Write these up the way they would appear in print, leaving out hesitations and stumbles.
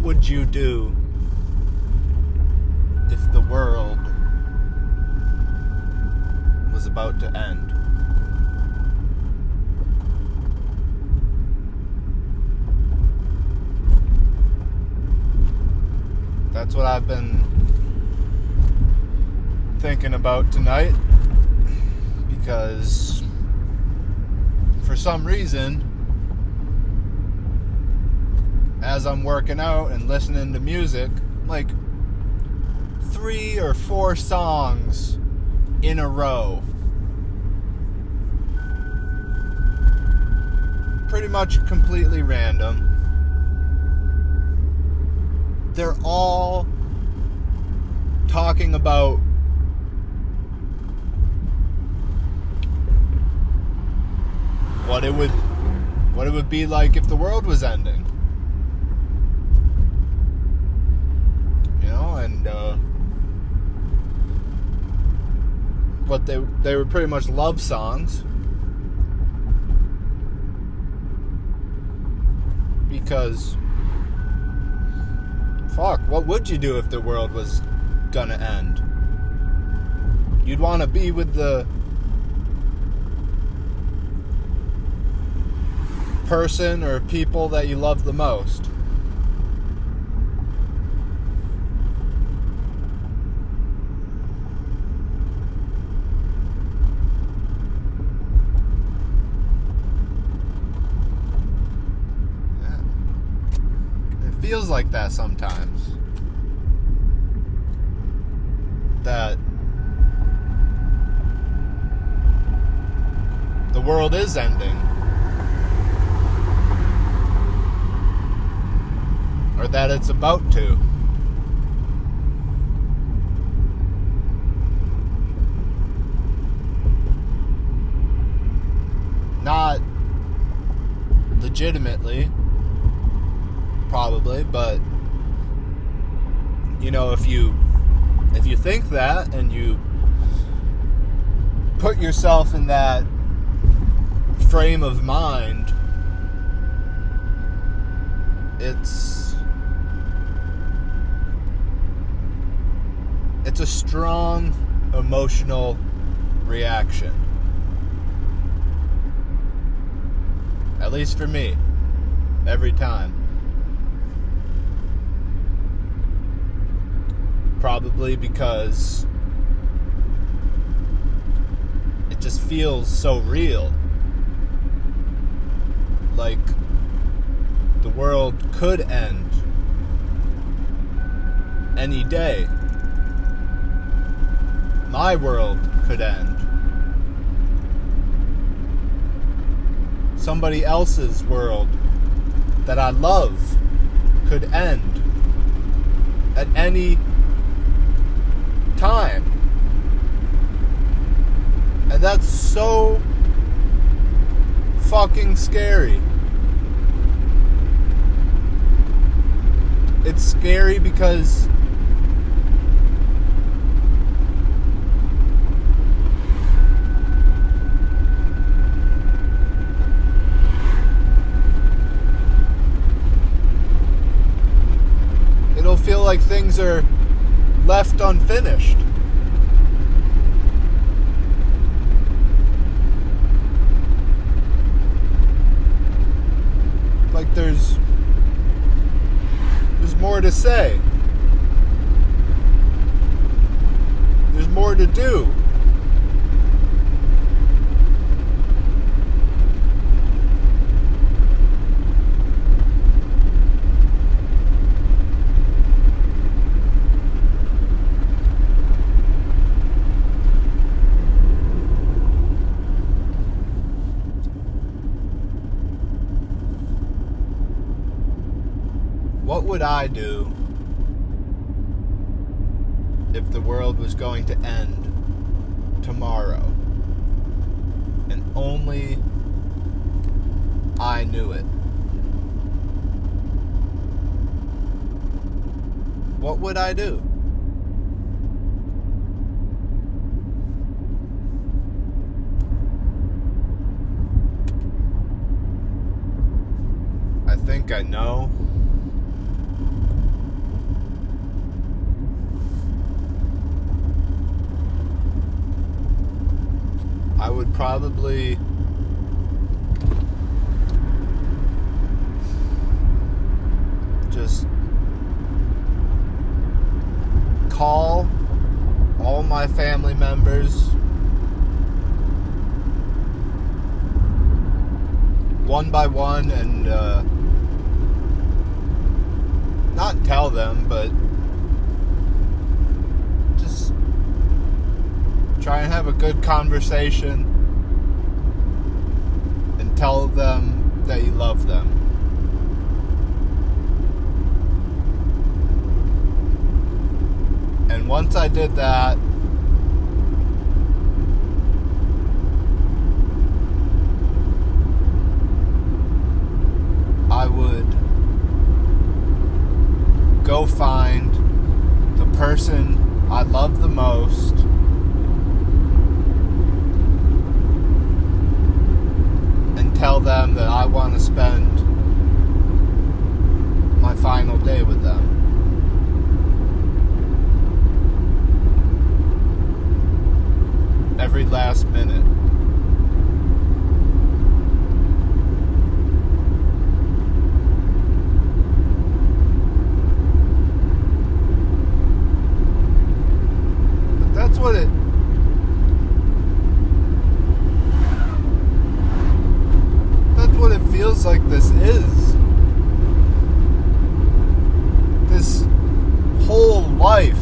would you do if the world was about to end? That's what I've been thinking about tonight, because for some reason, as I'm working out and listening to music, like 3 or 4 songs in a row, pretty much completely random, they're all talking about what it would be like if the world was ending. You know, and but they were pretty much love songs, because fuck, what would you do if the world was gonna end? You'd want to be with the person or people that you love the most. Yeah. It feels like that sometimes. That the world is ending. Or that it's about to. Not legitimately, probably, but you know, if you think that and you put yourself in that frame of mind, it's a strong emotional reaction. At least for me. Every time. Probably because it just feels so real. Like the world could end any day. My world could end. Somebody else's world that I love could end at any time. And that's so fucking scary. It's scary because it'll feel like things are left unfinished. Like there's more to say. There's more to do. What would I do if the world was going to end tomorrow and only I knew it? What would I do? I think I know. I would probably just call all my family members one by one and not tell them, but just try and have a good conversation and tell them that you love them. And once I did that, I would go find the person I love the most and tell them that I want to spend my final day with them. Every last minute. But that's what it feels like this is. This whole life.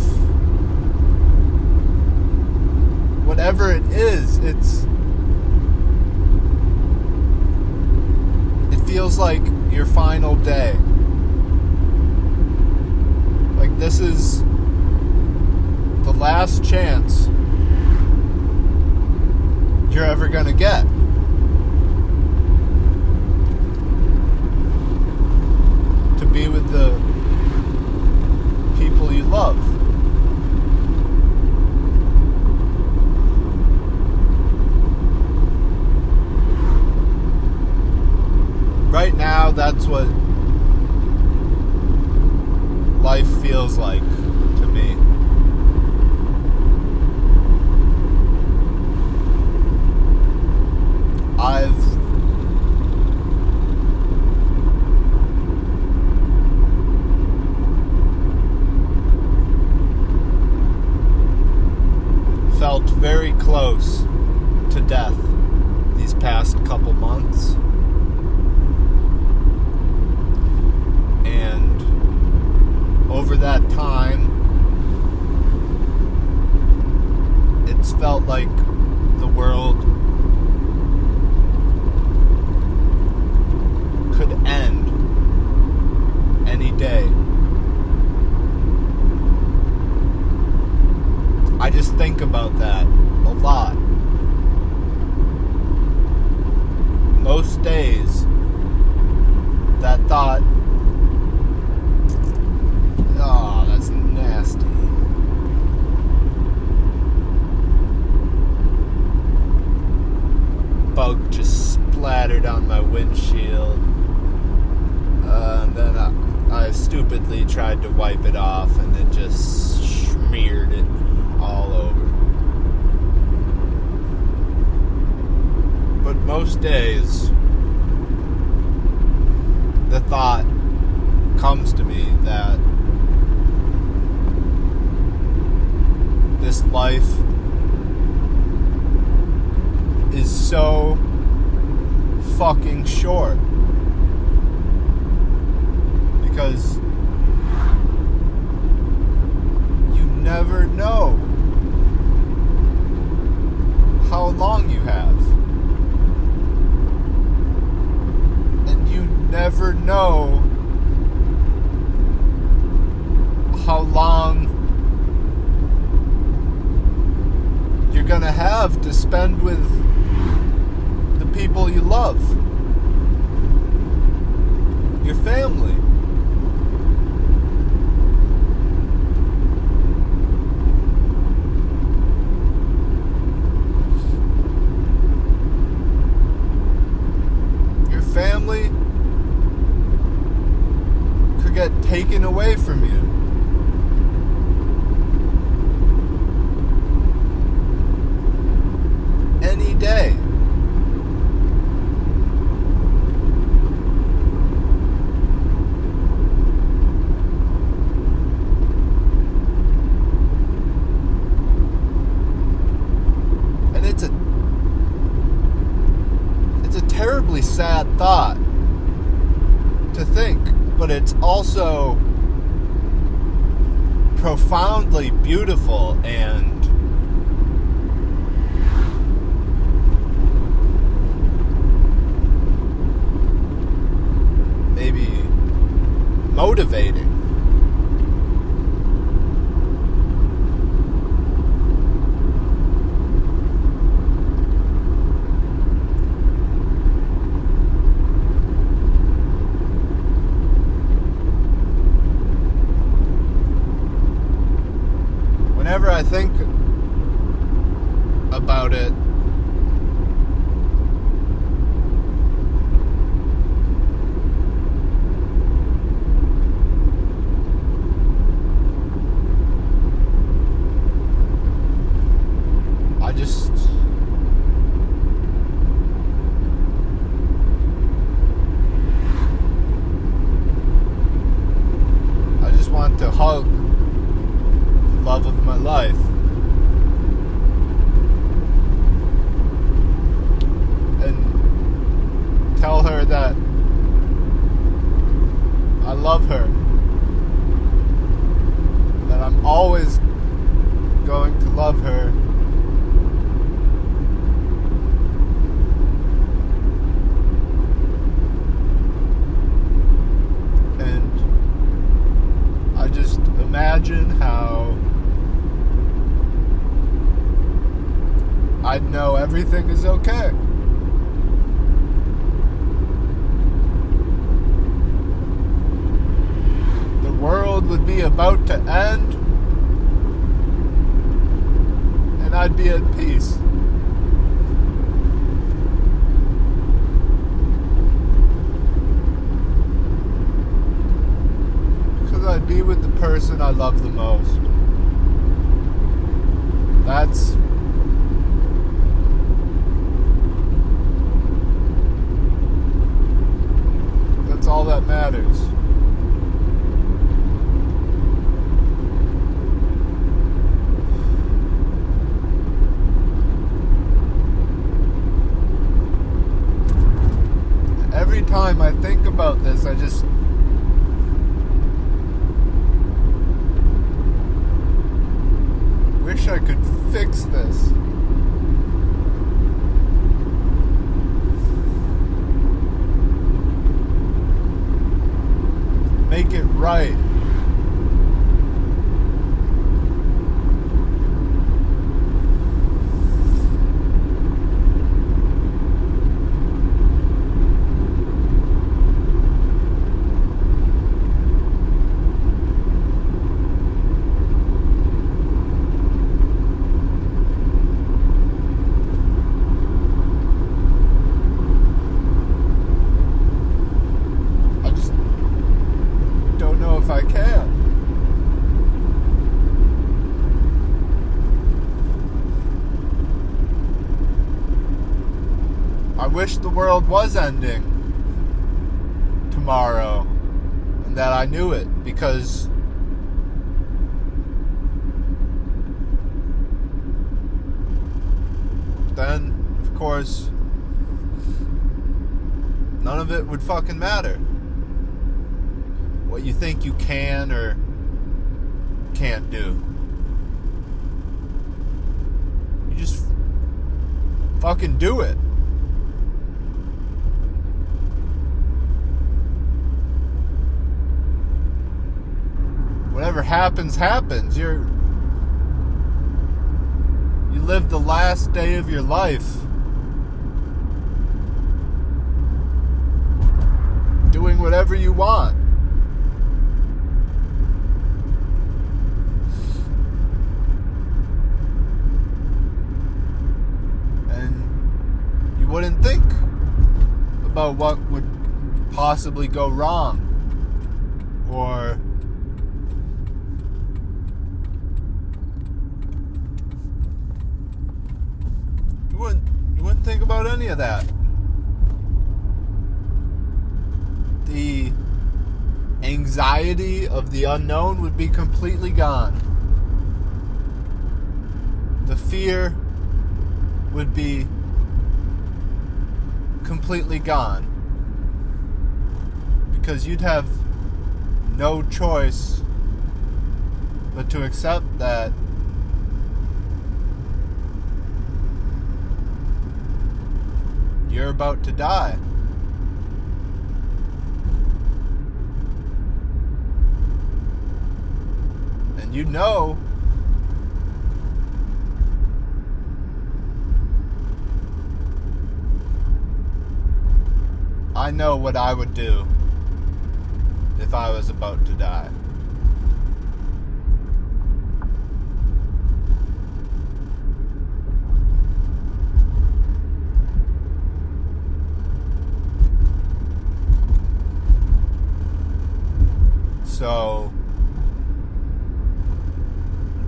Whatever it is, it feels like your final day. Like this is the last chance you're ever gonna get. To be with the people you love. Right now, that's what life feels like to me. I've felt very close to death these past couple months. And over that time, it's felt like the world could end any day. I just think about that a lot. Most days, that thought, oh, that's nasty. Bug just splattered on my windshield. And then I stupidly tried to wipe it off, and it just smeared it all over. But most days, the thought comes to me that this life is so fucking short. Because you never know how long you have. And you never know how long you're gonna have to spend with the people you love. Your family. Your family could get taken away from you. Any day. to think, but it's also profoundly beautiful and maybe motivating. Whenever I think about it, I just want to hug the love of my life. And tell her that I love her. That I'm always going to love her. And I just imagine how I'd know everything is okay. The world would be about to end, and I'd be at peace. Because I'd be with the person I love the most. That's all that matters. Every time I think about this, I just wish I could fix this. Make it right. If I can. I wish the world was ending tomorrow and that I knew it, because then, of course, none of it would fucking matter. What you think you can or can't do. You just fucking do it. Whatever happens, happens. You live the last day of your life doing whatever you want. Wouldn't think about what would possibly go wrong, or you wouldn't think about any of that. The anxiety of the unknown would be completely gone. The fear would be completely gone, because you'd have no choice but to accept that you're about to die. And you know I know what I would do if I was about to die. So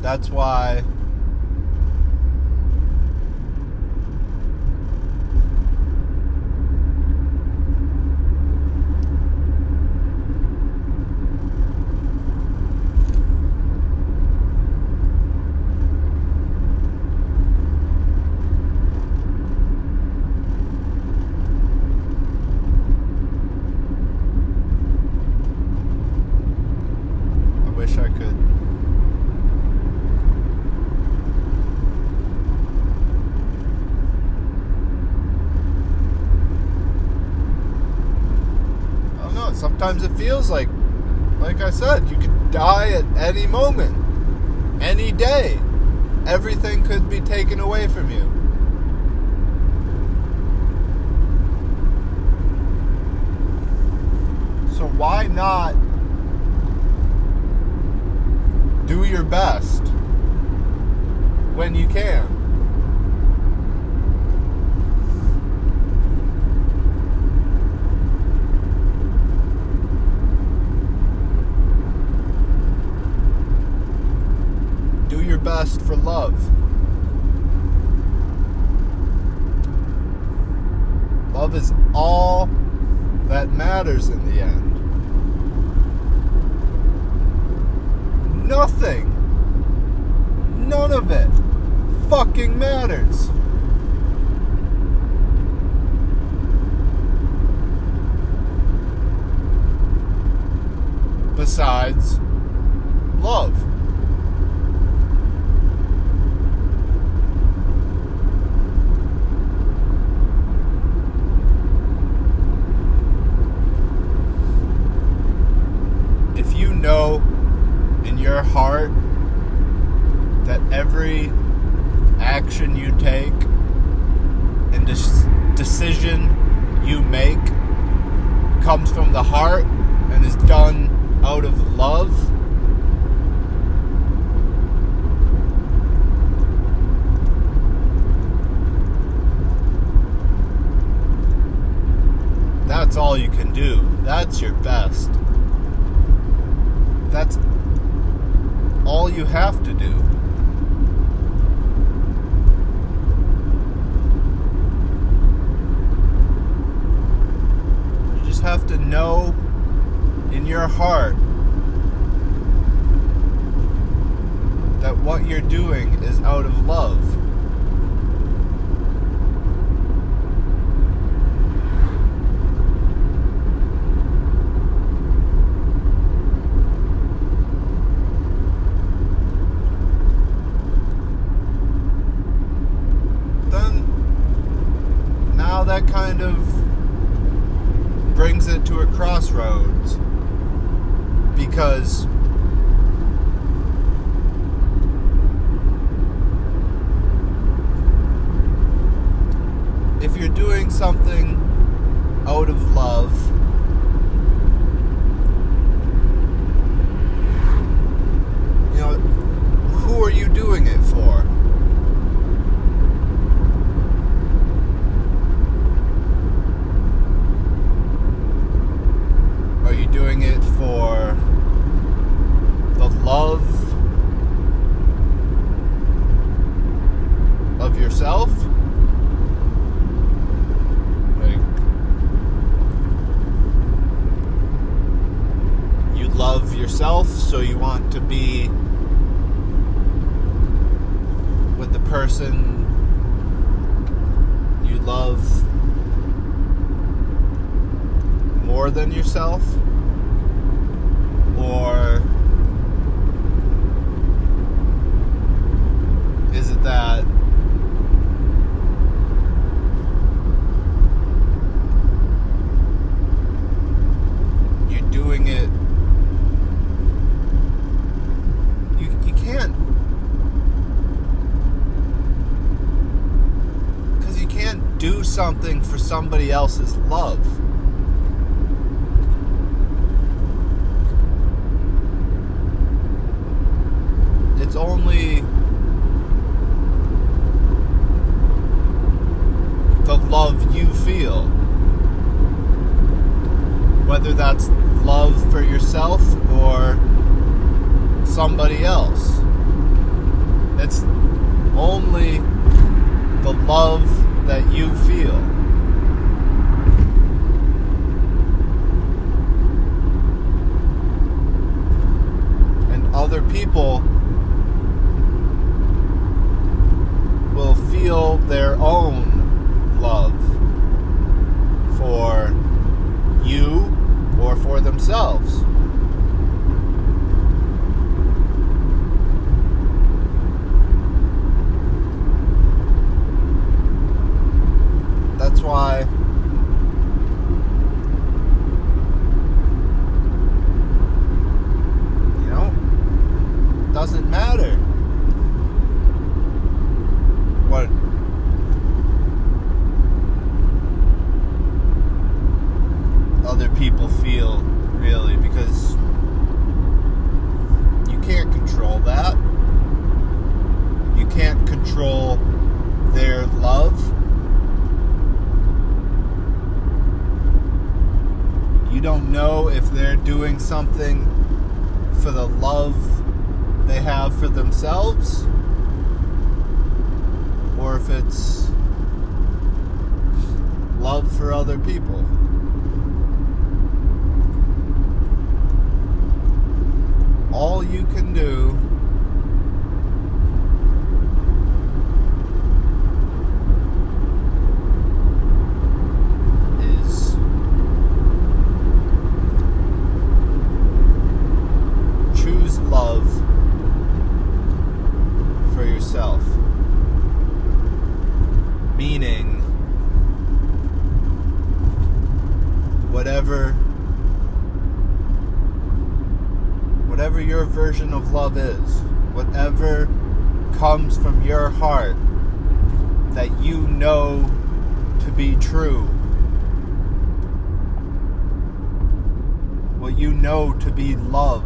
that's why wish I could. I don't know, sometimes it feels like I said, you could die at any moment, any day. Everything could be taken away from you. So why not do your best when you can? Do your best for love. Love is all that matters in the end. Nothing, none of it fucking matters. Besides love. If you know in your heart that every action you take and decision you make comes from the heart and is done out of love, that's all you can do. That's your best. That's all you have to do. You just have to know in your heart that what you're doing is out of love. That kind of brings it to a crossroads, because if you're doing something out of love, you know, who are you doing it for? Are you doing it for the love of yourself? Like, you love yourself, so you want to be with the person you love more than yourself? Or is it that you're doing it? You can't, because you can't do something for somebody else's love. It's only the love you feel. Whether that's love for yourself or somebody else. It's only the love that you feel. And other people will feel their own love for you or for themselves. That's why it doesn't matter what other people feel, really, because you can't control that. You can't control their love. You don't know if they're doing something for the love they have for themselves, or if it's love for other people. All you can do is choose love for yourself. Meaning, whatever your version of love is, whatever comes from your heart that you know to be true, what you know to be love,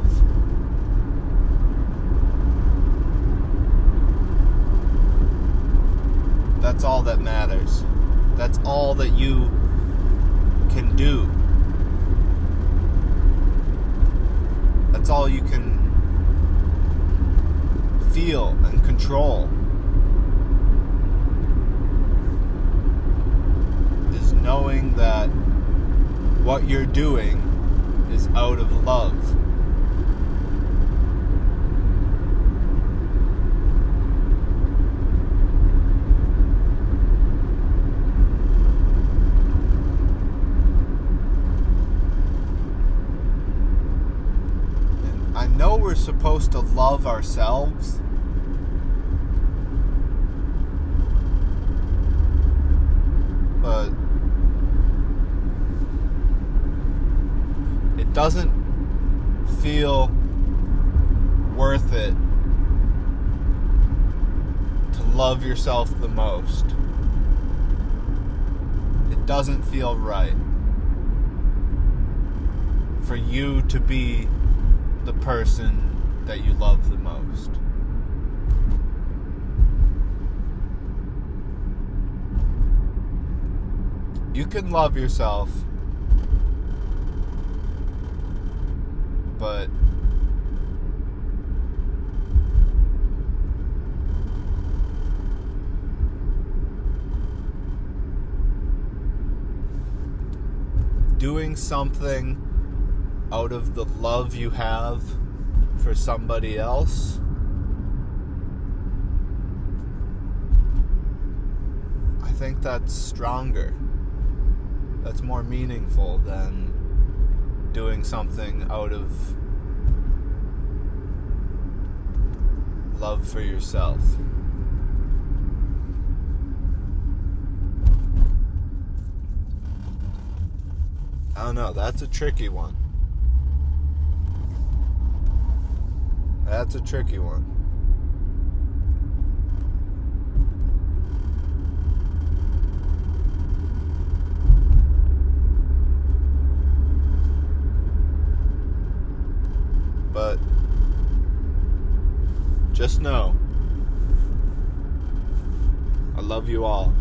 that's all that matters. That's all that you can do. That's all you can feel and control, is knowing that what you're doing is out of love. And I know we're supposed to love ourselves, but it doesn't feel worth it to love yourself the most. It doesn't feel right for you to be the person that you love the most. You can love yourself, but doing something out of the love you have for somebody else, I think that's stronger. That's more meaningful than doing something out of love for yourself. I don't know, that's a tricky one. That's a tricky one. But just know, I love you all.